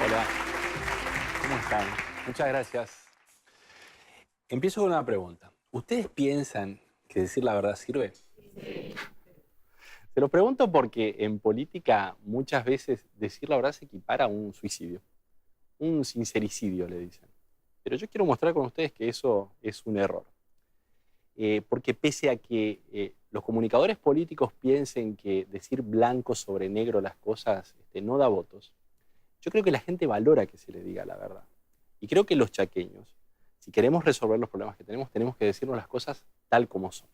Hola, ¿cómo están? Muchas gracias. Empiezo con una pregunta. ¿Ustedes piensan que decir la verdad sirve? Se lo pregunto porque en política muchas veces decir la verdad se equipara a un suicidio, un sincericidio le dicen. Pero yo quiero mostrar con ustedes que eso es un error. Porque pese a que los comunicadores políticos piensen que decir blanco sobre negro las cosas no da votos, yo creo que la gente valora que se le diga la verdad. Y creo que los chaqueños, si queremos resolver los problemas que tenemos, tenemos que decirnos las cosas tal como son.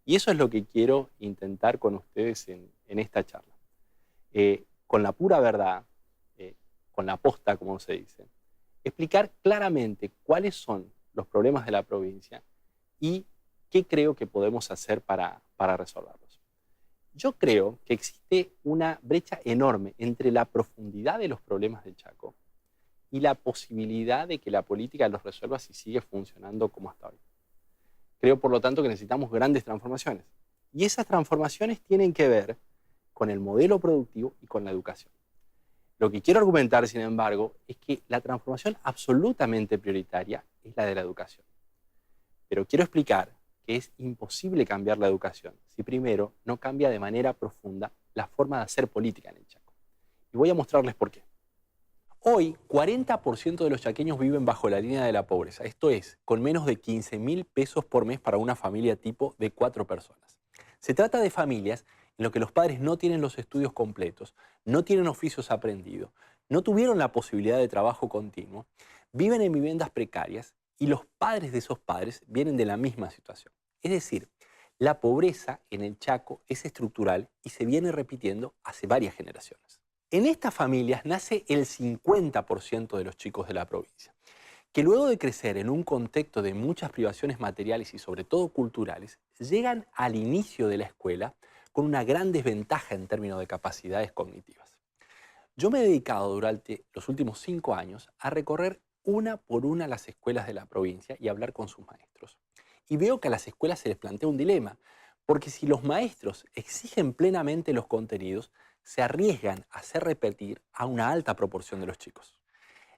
Y eso es lo que quiero intentar con ustedes en esta charla. Con la pura verdad, eh, con la posta, como se dice, explicar claramente cuáles son los problemas de la provincia y qué creo que podemos hacer para resolverlos. Yo creo que existe una brecha enorme entre la profundidad de los problemas del Chaco y la posibilidad de que la política los resuelva si sigue funcionando como hasta hoy. Creo, por lo tanto, que necesitamos grandes transformaciones. Y esas transformaciones tienen que ver con el modelo productivo y con la educación. Lo que quiero argumentar, sin embargo, es que la transformación absolutamente prioritaria es la de la educación. Pero quiero explicar que es imposible cambiar la educación si primero no cambia de manera profunda la forma de hacer política en el Chaco. Y voy a mostrarles por qué. Hoy, 40% de los chaqueños viven bajo la línea de la pobreza, esto es, con menos de 15.000 pesos por mes para una familia tipo de 4 personas. Se trata de familias en las que los padres no tienen los estudios completos, no tienen oficios aprendidos, no tuvieron la posibilidad de trabajo continuo, viven en viviendas precarias y los padres de esos padres vienen de la misma situación. Es decir, la pobreza en el Chaco es estructural y se viene repitiendo hace varias generaciones. En estas familias nace el 50% de los chicos de la provincia, que luego de crecer en un contexto de muchas privaciones materiales y sobre todo culturales, llegan al inicio de la escuela con una gran desventaja en términos de capacidades cognitivas. Yo me he dedicado durante los últimos 5 años a recorrer una por una las escuelas de la provincia y hablar con sus maestros. Y veo que a las escuelas se les plantea un dilema, porque si los maestros exigen plenamente los contenidos, se arriesgan a hacer repetir a una alta proporción de los chicos.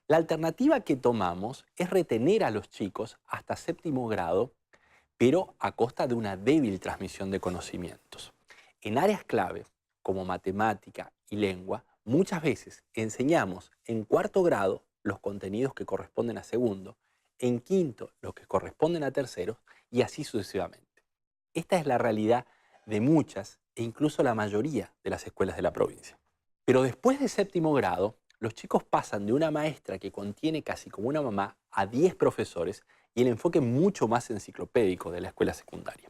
La alternativa que tomamos es retener a los chicos hasta séptimo grado, pero a costa de una débil transmisión de conocimientos. En áreas clave, como matemática y lengua, muchas veces enseñamos en cuarto grado los contenidos que corresponden a segundo, en quinto los que corresponden a tercero y así sucesivamente. Esta es la realidad de muchas e incluso la mayoría de las escuelas de la provincia. Pero después de séptimo grado, los chicos pasan de una maestra que contiene casi como una mamá a 10 profesores y el enfoque mucho más enciclopédico de la escuela secundaria.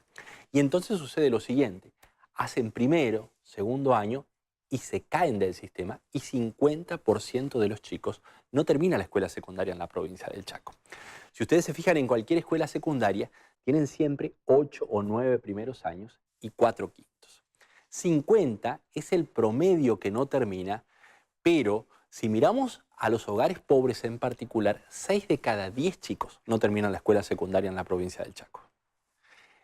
Y entonces sucede lo siguiente, hacen primero, segundo año y se caen del sistema y 50% de los chicos no termina la escuela secundaria en la provincia del Chaco. Si ustedes se fijan en cualquier escuela secundaria, tienen siempre 8 o 9 primeros años y 4 quintos. 50 es el promedio que no termina, pero si miramos a los hogares pobres en particular, 6 de cada 10 chicos no terminan la escuela secundaria en la provincia del Chaco.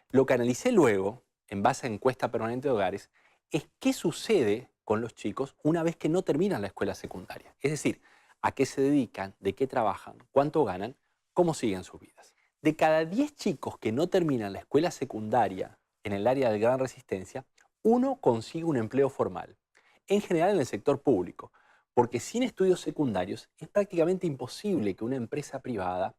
Lo que analicé luego, en base a encuesta permanente de hogares, es qué sucede con los chicos una vez que no terminan la escuela secundaria. Es decir, a qué se dedican, de qué trabajan, cuánto ganan, cómo siguen sus vidas. De cada 10 chicos que no terminan la escuela secundaria en el área de gran resistencia, uno consigue un empleo formal, en general en el sector público, porque sin estudios secundarios es prácticamente imposible que una empresa privada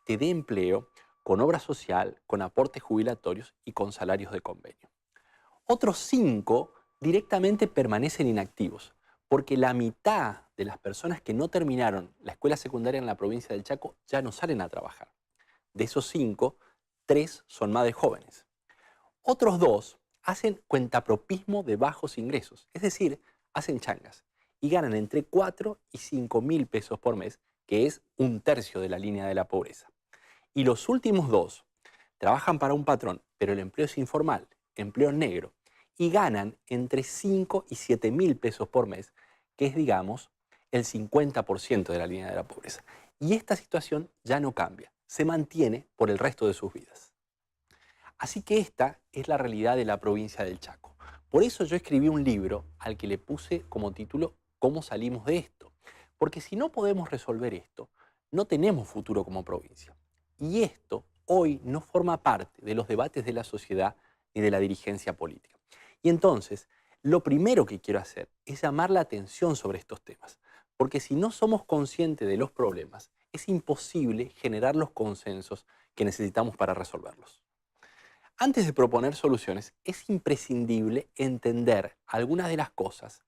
te dé empleo con obra social, con aportes jubilatorios y con salarios de convenio. Otros 5 directamente permanecen inactivos, porque la mitad de las personas que no terminaron la escuela secundaria en la provincia del Chaco ya no salen a trabajar. De esos 5, 3 son madres jóvenes. Otros 2 hacen cuentapropismo de bajos ingresos, es decir, hacen changas, y ganan entre 4 y 5.000 pesos por mes, que es un tercio de la línea de la pobreza. Y los últimos 2 trabajan para un patrón, pero el empleo es informal, empleo negro, y ganan entre 5 y 7.000 pesos por mes, que es, digamos, el 50% de la línea de la pobreza. Y esta situación ya no cambia, se mantiene por el resto de sus vidas. Así que esta es la realidad de la provincia del Chaco. Por eso yo escribí un libro al que le puse como título ¿Cómo salimos de esto? Porque si no podemos resolver esto, no tenemos futuro como provincia. Y esto hoy no forma parte de los debates de la sociedad ni de la dirigencia política. Y entonces, lo primero que quiero hacer es llamar la atención sobre estos temas, porque si no somos conscientes de los problemas, es imposible generar los consensos que necesitamos para resolverlos. Antes de proponer soluciones, es imprescindible entender algunas de las cosas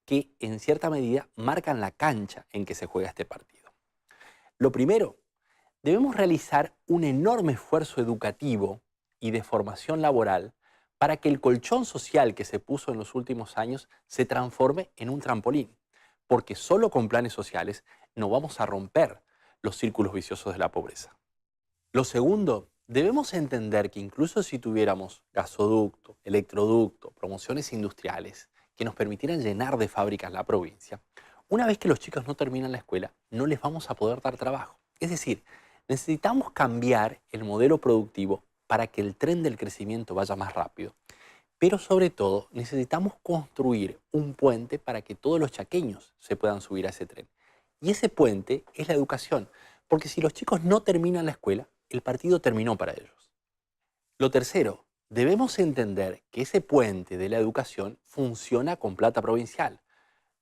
que en cierta medida marcan la cancha en que se juega este partido. Lo primero, debemos realizar un enorme esfuerzo educativo y de formación laboral para que el colchón social que se puso en los últimos años se transforme en un trampolín, porque solo con planes sociales no vamos a romper los círculos viciosos de la pobreza. Lo segundo, debemos entender que incluso si tuviéramos gasoducto, electroducto, promociones industriales que nos permitieran llenar de fábricas la provincia, una vez que los chicos no terminan la escuela, no les vamos a poder dar trabajo. Es decir, necesitamos cambiar el modelo productivo para que el tren del crecimiento vaya más rápido. Pero sobre todo, necesitamos construir un puente para que todos los chaqueños se puedan subir a ese tren. Y ese puente es la educación, porque si los chicos no terminan la escuela, el partido terminó para ellos. Lo tercero, debemos entender que ese puente de la educación funciona con plata provincial.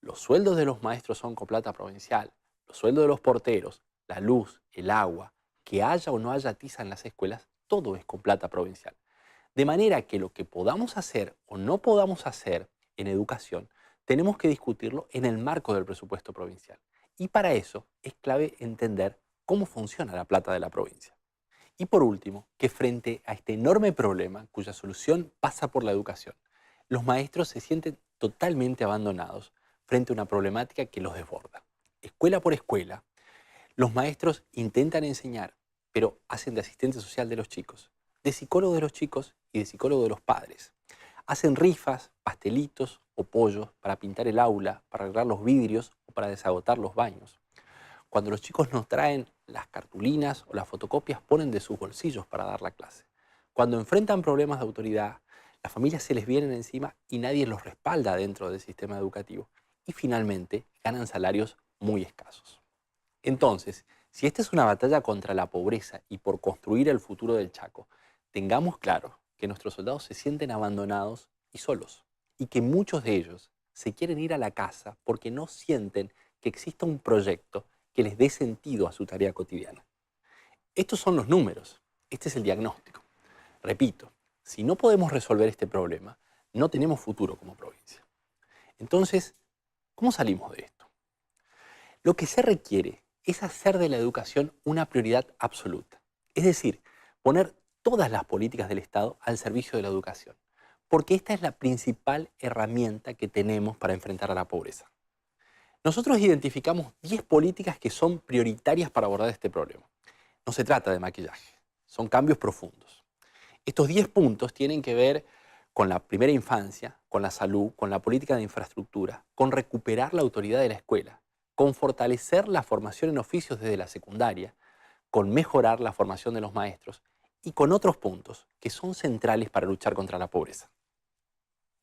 Los sueldos de los maestros son con plata provincial, los sueldos de los porteros, la luz, el agua, que haya o no haya tiza en las escuelas, todo es con plata provincial. De manera que lo que podamos hacer o no podamos hacer en educación, tenemos que discutirlo en el marco del presupuesto provincial. Y para eso es clave entender cómo funciona la plata de la provincia. Y por último, que frente a este enorme problema, cuya solución pasa por la educación, los maestros se sienten totalmente abandonados frente a una problemática que los desborda. Escuela por escuela, los maestros intentan enseñar, pero hacen de asistente social de los chicos, de psicólogo de los chicos y de psicólogo de los padres. Hacen rifas, pastelitos o pollos para pintar el aula, para arreglar los vidrios o para desagotar los baños. Cuando los chicos nos traen las cartulinas o las fotocopias, ponen de sus bolsillos para dar la clase. Cuando enfrentan problemas de autoridad, las familias se les vienen encima y nadie los respalda dentro del sistema educativo. Y finalmente, ganan salarios muy escasos. Entonces, si esta es una batalla contra la pobreza y por construir el futuro del Chaco, tengamos claro que nuestros soldados se sienten abandonados y solos, y que muchos de ellos se quieren ir a la casa porque no sienten que exista un proyecto que les dé sentido a su tarea cotidiana. Estos son los números, este es el diagnóstico. Repito, si no podemos resolver este problema, no tenemos futuro como provincia. Entonces, ¿cómo salimos de esto? Lo que se requiere es hacer de la educación una prioridad absoluta. Es decir, poner todas las políticas del Estado al servicio de la educación, porque esta es la principal herramienta que tenemos para enfrentar a la pobreza. Nosotros identificamos 10 políticas que son prioritarias para abordar este problema. No se trata de maquillaje, son cambios profundos. Estos 10 puntos tienen que ver con la primera infancia, con la salud, con la política de infraestructura, con recuperar la autoridad de la escuela, con fortalecer la formación en oficios desde la secundaria, con mejorar la formación de los maestros y con otros puntos que son centrales para luchar contra la pobreza.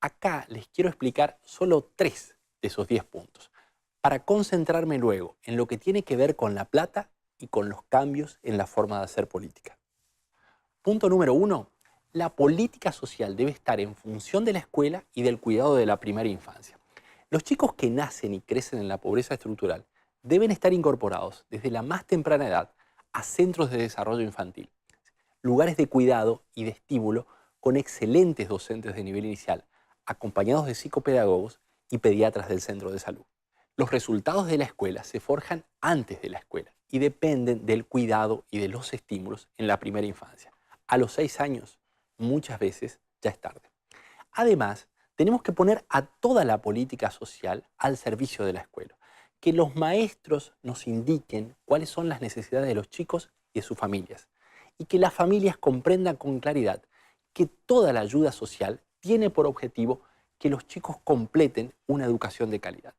Acá les quiero explicar solo 3 de esos 10 puntos, para concentrarme luego en lo que tiene que ver con la plata y con los cambios en la forma de hacer política. Punto número 1. La política social debe estar en función de la escuela y del cuidado de la primera infancia. Los chicos que nacen y crecen en la pobreza estructural deben estar incorporados desde la más temprana edad a centros de desarrollo infantil, lugares de cuidado y de estímulo con excelentes docentes de nivel inicial, acompañados de psicopedagogos y pediatras del centro de salud. Los resultados de la escuela se forjan antes de la escuela y dependen del cuidado y de los estímulos en la primera infancia. A los 6 años, muchas veces ya es tarde. Además, tenemos que poner a toda la política social al servicio de la escuela. Que los maestros nos indiquen cuáles son las necesidades de los chicos y de sus familias. Y que las familias comprendan con claridad que toda la ayuda social tiene por objetivo que los chicos completen una educación de calidad.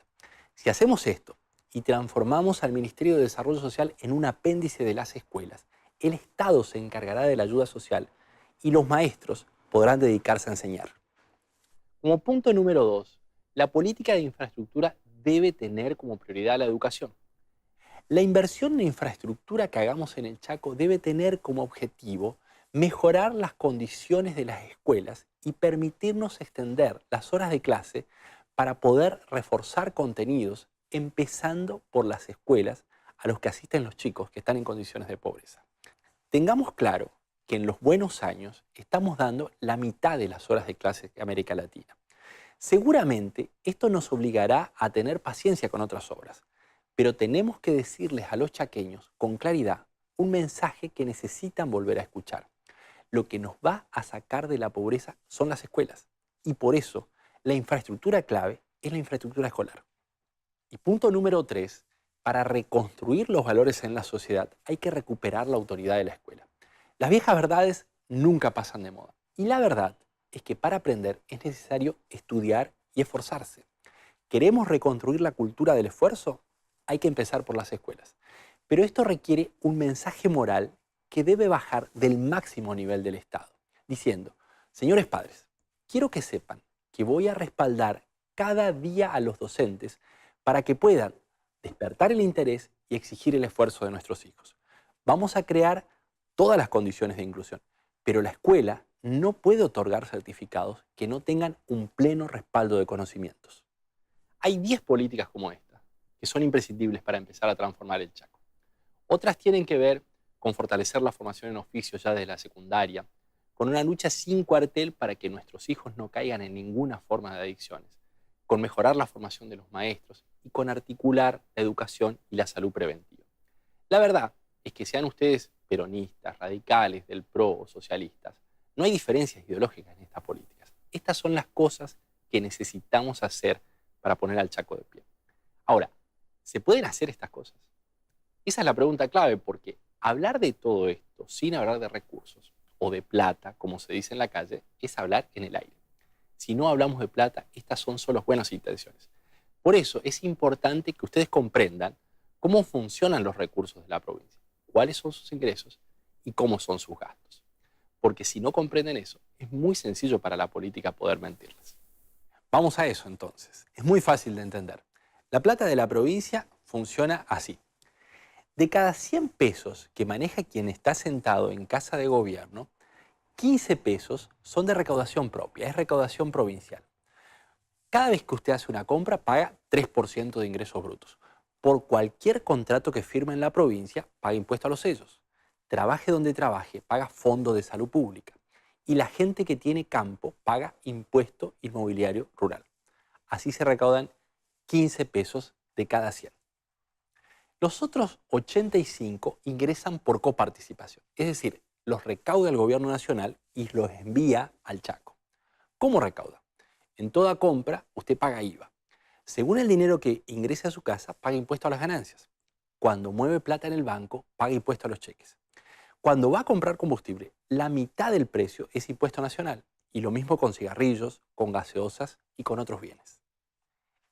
Si hacemos esto y transformamos al Ministerio de Desarrollo Social en un apéndice de las escuelas, el Estado se encargará de la ayuda social y los maestros podrán dedicarse a enseñar. Como punto número 2, la política de infraestructura debe tener como prioridad la educación. La inversión en infraestructura que hagamos en el Chaco debe tener como objetivo mejorar las condiciones de las escuelas y permitirnos extender las horas de clase para poder reforzar contenidos, empezando por las escuelas a los que asisten los chicos que están en condiciones de pobreza. Tengamos claro que en los buenos años estamos dando la mitad de las horas de clase de América Latina. Seguramente esto nos obligará a tener paciencia con otras obras, pero tenemos que decirles a los chaqueños con claridad un mensaje que necesitan volver a escuchar. Lo que nos va a sacar de la pobreza son las escuelas, y por eso la infraestructura clave es la infraestructura escolar. Y punto número 3, para reconstruir los valores en la sociedad hay que recuperar la autoridad de la escuela. Las viejas verdades nunca pasan de moda, y la verdad es que para aprender es necesario estudiar y esforzarse. ¿Queremos reconstruir la cultura del esfuerzo? Hay que empezar por las escuelas. Pero esto requiere un mensaje moral que debe bajar del máximo nivel del Estado, diciendo: señores padres, quiero que sepan que voy a respaldar cada día a los docentes para que puedan despertar el interés y exigir el esfuerzo de nuestros hijos. Vamos a crear todas las condiciones de inclusión, pero la escuela no puede otorgar certificados que no tengan un pleno respaldo de conocimientos. Hay 10 políticas como esta, que son imprescindibles para empezar a transformar el Chaco. Otras tienen que ver con fortalecer la formación en oficios ya desde la secundaria, con una lucha sin cuartel para que nuestros hijos no caigan en ninguna forma de adicciones, con mejorar la formación de los maestros y con articular la educación y la salud preventiva. La verdad es que sean ustedes peronistas, radicales, del PRO o socialistas, no hay diferencias ideológicas en estas políticas. Estas son las cosas que necesitamos hacer para poner al Chaco de pie. Ahora, ¿se pueden hacer estas cosas? Esa es la pregunta clave, porque hablar de todo esto sin hablar de recursos o de plata, como se dice en la calle, es hablar en el aire. Si no hablamos de plata, estas son solo buenas intenciones. Por eso es importante que ustedes comprendan cómo funcionan los recursos de la provincia, cuáles son sus ingresos y cómo son sus gastos. Porque si no comprenden eso, es muy sencillo para la política poder mentirles. Vamos a eso entonces. Es muy fácil de entender. La plata de la provincia funciona así. De cada 100 pesos que maneja quien está sentado en casa de gobierno, 15 pesos son de recaudación propia, es recaudación provincial. Cada vez que usted hace una compra, paga 3% de ingresos brutos. Por cualquier contrato que firme en la provincia, paga impuesto a los sellos. Trabaje donde trabaje, paga fondo de salud pública. Y la gente que tiene campo paga impuesto inmobiliario rural. Así se recaudan 15 pesos de cada 100. Los otros 85 ingresan por coparticipación, es decir, los recauda el gobierno nacional y los envía al Chaco. ¿Cómo recauda? En toda compra usted paga IVA. Según el dinero que ingrese a su casa, paga impuesto a las ganancias. Cuando mueve plata en el banco, paga impuesto a los cheques. Cuando va a comprar combustible, la mitad del precio es impuesto nacional. Y lo mismo con cigarrillos, con gaseosas y con otros bienes.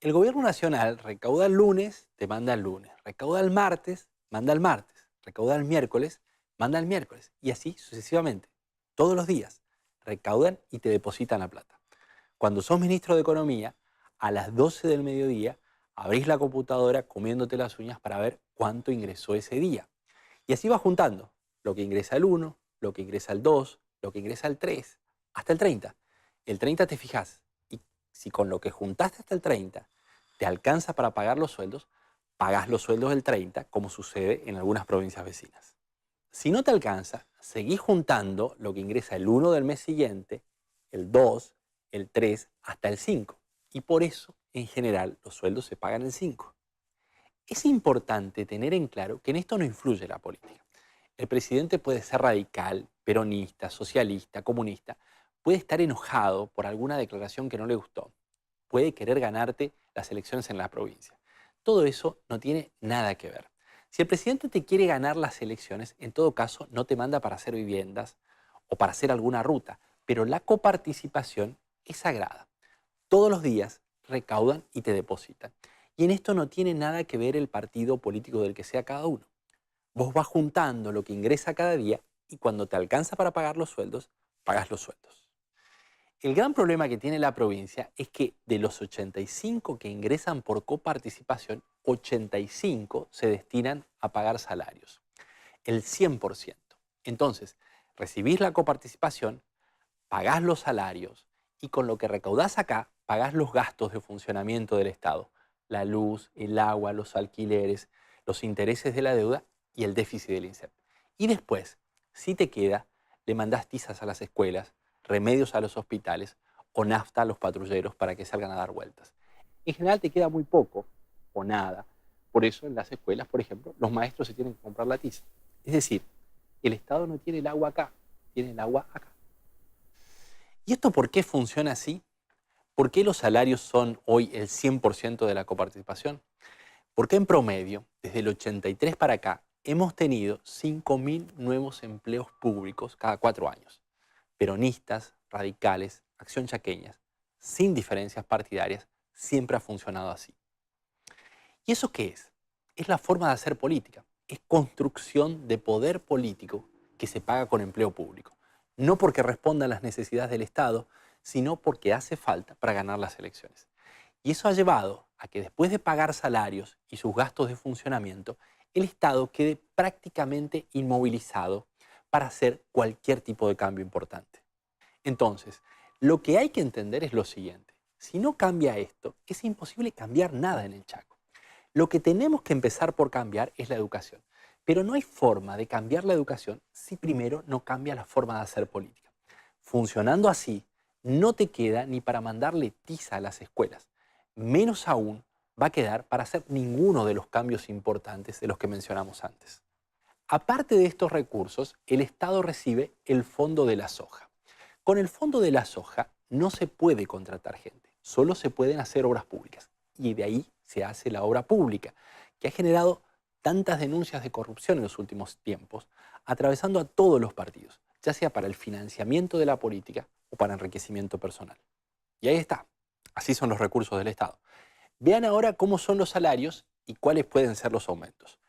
El gobierno nacional recauda el lunes, te manda el lunes. Recauda el martes, manda el martes. Recauda el miércoles, manda el miércoles. Y así sucesivamente. Todos los días recaudan y te depositan la plata. Cuando sos ministro de Economía, a las 12 del mediodía, abrís la computadora comiéndote las uñas para ver cuánto ingresó ese día. Y así vas juntando lo que ingresa el 1, lo que ingresa el 2, lo que ingresa el 3, hasta el 30. El 30 te fijas, y si con lo que juntaste hasta el 30 te alcanza para pagar los sueldos, pagás los sueldos del 30, como sucede en algunas provincias vecinas. Si no te alcanza, seguís juntando lo que ingresa el 1 del mes siguiente, el 2, el 3, hasta el 5. Y por eso, en general, los sueldos se pagan el 5. Es importante tener en claro que en esto no influye la política. El presidente puede ser radical, peronista, socialista, comunista. Puede estar enojado por alguna declaración que no le gustó. Puede querer ganarte las elecciones en la provincia. Todo eso no tiene nada que ver. Si el presidente te quiere ganar las elecciones, en todo caso no te manda para hacer viviendas o para hacer alguna ruta, pero la coparticipación es sagrada. Todos los días recaudan y te depositan. Y en esto no tiene nada que ver el partido político del que sea cada uno. Vos vas juntando lo que ingresa cada día y cuando te alcanza para pagar los sueldos, pagas los sueldos. El gran problema que tiene la provincia es que de los 85 que ingresan por coparticipación, 85 se destinan a pagar salarios, el 100%. Entonces, recibís la coparticipación, pagás los salarios y con lo que recaudás acá, pagás los gastos de funcionamiento del Estado, la luz, el agua, los alquileres, los intereses de la deuda y el déficit del INSEP. Y después, si te queda, le mandás tizas a las escuelas, remedios a los hospitales o nafta a los patrulleros para que salgan a dar vueltas. En general te queda muy poco o nada. Por eso en las escuelas, por ejemplo, los maestros se tienen que comprar la tiza. Es decir, el Estado no tiene el agua acá, tiene el agua acá. ¿Y esto por qué funciona así? ¿Por qué los salarios son hoy el 100% de la coparticipación? Porque en promedio, desde el 83 para acá, hemos tenido 5.000 nuevos empleos públicos cada 4 años. Peronistas, radicales, acción chaqueñas, sin diferencias partidarias, siempre ha funcionado así. ¿Y eso qué es? Es la forma de hacer política. Es construcción de poder político que se paga con empleo público. No porque responda a las necesidades del Estado, sino porque hace falta para ganar las elecciones. Y eso ha llevado a que después de pagar salarios y sus gastos de funcionamiento, el Estado quede prácticamente inmovilizado para hacer cualquier tipo de cambio importante. Entonces, lo que hay que entender es lo siguiente. Si no cambia esto, es imposible cambiar nada en el Chaco. Lo que tenemos que empezar por cambiar es la educación. Pero no hay forma de cambiar la educación si primero no cambia la forma de hacer política. Funcionando así, no te queda ni para mandarle tiza a las escuelas. Menos aún va a quedar para hacer ninguno de los cambios importantes de los que mencionamos antes. Aparte de estos recursos, el Estado recibe el Fondo de la Soja. Con el Fondo de la Soja no se puede contratar gente, solo se pueden hacer obras públicas. Y de ahí se hace la obra pública, que ha generado tantas denuncias de corrupción en los últimos tiempos, atravesando a todos los partidos, ya sea para el financiamiento de la política o para enriquecimiento personal. Y ahí está, así son los recursos del Estado. Vean ahora cómo son los salarios y cuáles pueden ser los aumentos.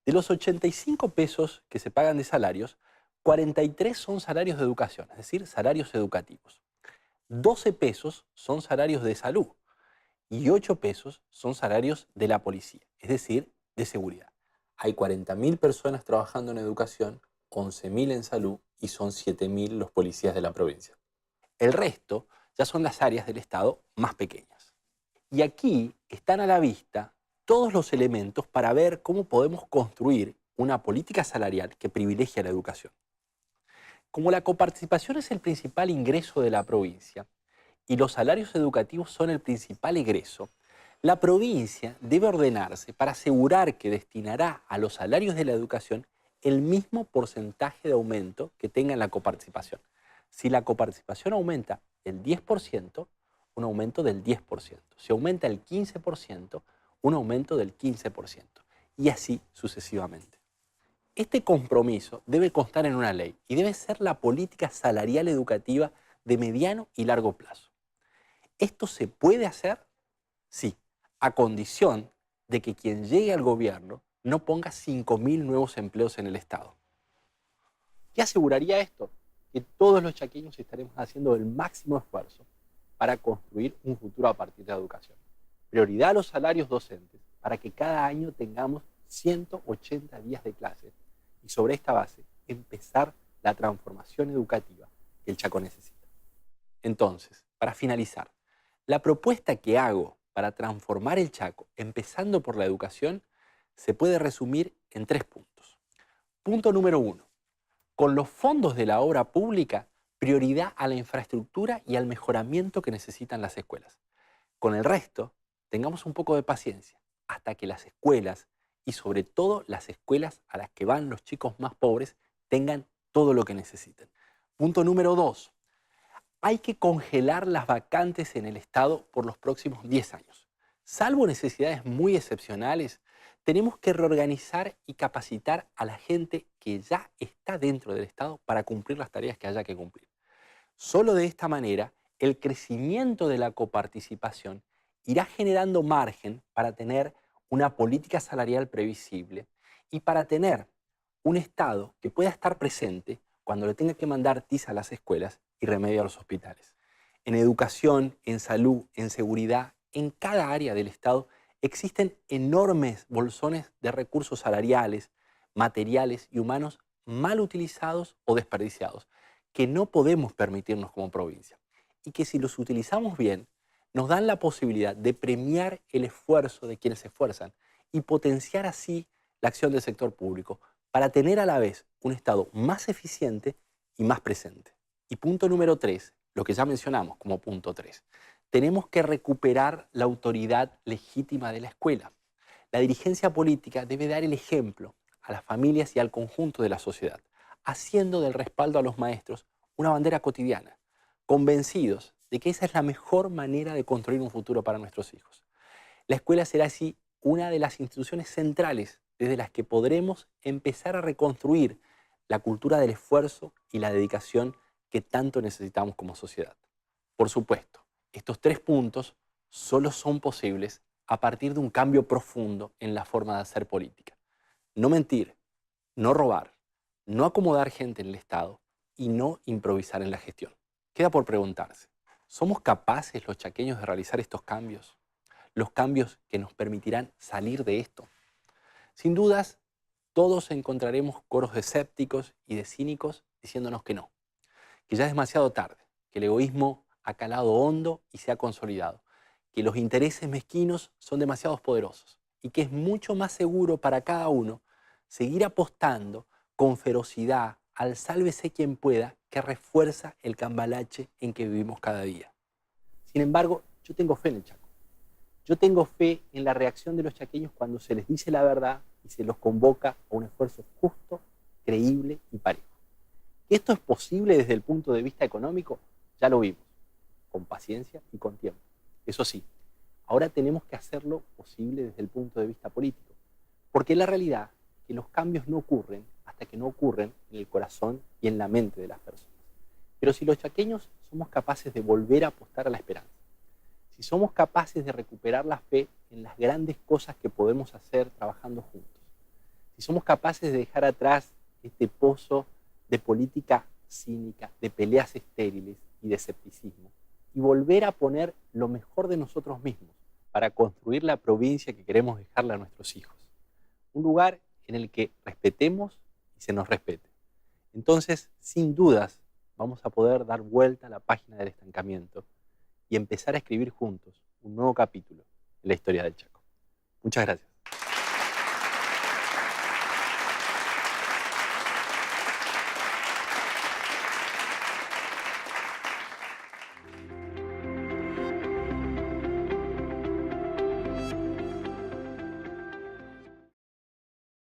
De los 85 pesos que se pagan de salarios, 43 son salarios de educación, es decir, salarios educativos. 12 pesos son salarios de salud y 8 pesos son salarios de la policía, es decir, de seguridad. Hay 40.000 personas trabajando en educación, 11.000 en salud y son 7.000 los policías de la provincia. El resto ya son las áreas del Estado más pequeñas. Y aquí están a la vista todos los elementos para ver cómo podemos construir una política salarial que privilegie la educación. Como la coparticipación es el principal ingreso de la provincia y los salarios educativos son el principal egreso, la provincia debe ordenarse para asegurar que destinará a los salarios de la educación el mismo porcentaje de aumento que tenga en la coparticipación. Si la coparticipación aumenta el 10%, un aumento del 10%. Si aumenta el 15%, un aumento del 15%. Y así sucesivamente. Este compromiso debe constar en una ley y debe ser la política salarial educativa de mediano y largo plazo. ¿Esto se puede hacer? Sí, a condición de que quien llegue al gobierno no ponga 5.000 nuevos empleos en el Estado. ¿Qué aseguraría esto? Que todos los chaqueños estaremos haciendo el máximo esfuerzo para construir un futuro a partir de la educación. Prioridad a los salarios docentes para que cada año tengamos 180 días de clases y sobre esta base empezar la transformación educativa que el Chaco necesita. Entonces, para finalizar, la propuesta que hago para transformar el Chaco, empezando por la educación, se puede resumir en 3 puntos. Punto número 1. Con los fondos de la obra pública, prioridad a la infraestructura y al mejoramiento que necesitan las escuelas. Con el resto, tengamos un poco de paciencia hasta que las escuelas y sobre todo las escuelas a las que van los chicos más pobres tengan todo lo que necesiten. Punto número 2. Hay que congelar las vacantes en el Estado por los próximos 10 años. Salvo necesidades muy excepcionales, tenemos que reorganizar y capacitar a la gente que ya está dentro del Estado para cumplir las tareas que haya que cumplir. Solo de esta manera, el crecimiento de la coparticipación irá generando margen para tener una política salarial previsible y para tener un Estado que pueda estar presente cuando le tenga que mandar tiza a las escuelas y remedio a los hospitales. En educación, en salud, en seguridad, en cada área del Estado existen enormes bolsones de recursos salariales, materiales y humanos mal utilizados o desperdiciados, que no podemos permitirnos como provincia. Y que si los utilizamos bien, nos dan la posibilidad de premiar el esfuerzo de quienes se esfuerzan y potenciar así la acción del sector público para tener a la vez un Estado más eficiente y más presente. Y punto número 3, lo que ya mencionamos como punto 3, tenemos que recuperar la autoridad legítima de la escuela. La dirigencia política debe dar el ejemplo a las familias y al conjunto de la sociedad, haciendo del respaldo a los maestros una bandera cotidiana, convencidos de que esa es la mejor manera de construir un futuro para nuestros hijos. La escuela será así una de las instituciones centrales desde las que podremos empezar a reconstruir la cultura del esfuerzo y la dedicación que tanto necesitamos como sociedad. Por supuesto, estos 3 puntos solo son posibles a partir de un cambio profundo en la forma de hacer política. No mentir, no robar, no acomodar gente en el Estado y no improvisar en la gestión. Queda por preguntarse, ¿somos capaces los chaqueños de realizar estos cambios? Los cambios que nos permitirán salir de esto. Sin dudas, todos encontraremos coros de escépticos y de cínicos diciéndonos que ya es demasiado tarde, que el egoísmo ha calado hondo y se ha consolidado, que los intereses mezquinos son demasiado poderosos y que es mucho más seguro para cada uno seguir apostando con ferocidad al sálvese quien pueda, que refuerza el cambalache en que vivimos cada día. Sin embargo, yo tengo fe en el Chaco. Yo tengo fe en la reacción de los chaqueños cuando se les dice la verdad y se los convoca a un esfuerzo justo, creíble y parejo. Que esto es posible desde el punto de vista económico, ya lo vimos, con paciencia y con tiempo. Eso sí, ahora tenemos que hacerlo posible desde el punto de vista político, porque la realidad es que los cambios no ocurren hasta que no ocurren en el corazón y en la mente de las personas. Pero si los chaqueños somos capaces de volver a apostar a la esperanza, si somos capaces de recuperar la fe en las grandes cosas que podemos hacer trabajando juntos, si somos capaces de dejar atrás este pozo de política cínica, de peleas estériles y de escepticismo, y volver a poner lo mejor de nosotros mismos para construir la provincia que queremos dejarle a nuestros hijos. Un lugar en el que respetemos y se nos respete. Entonces, sin dudas, vamos a poder dar vuelta a la página del estancamiento y empezar a escribir juntos un nuevo capítulo en la historia del Chaco. Muchas gracias.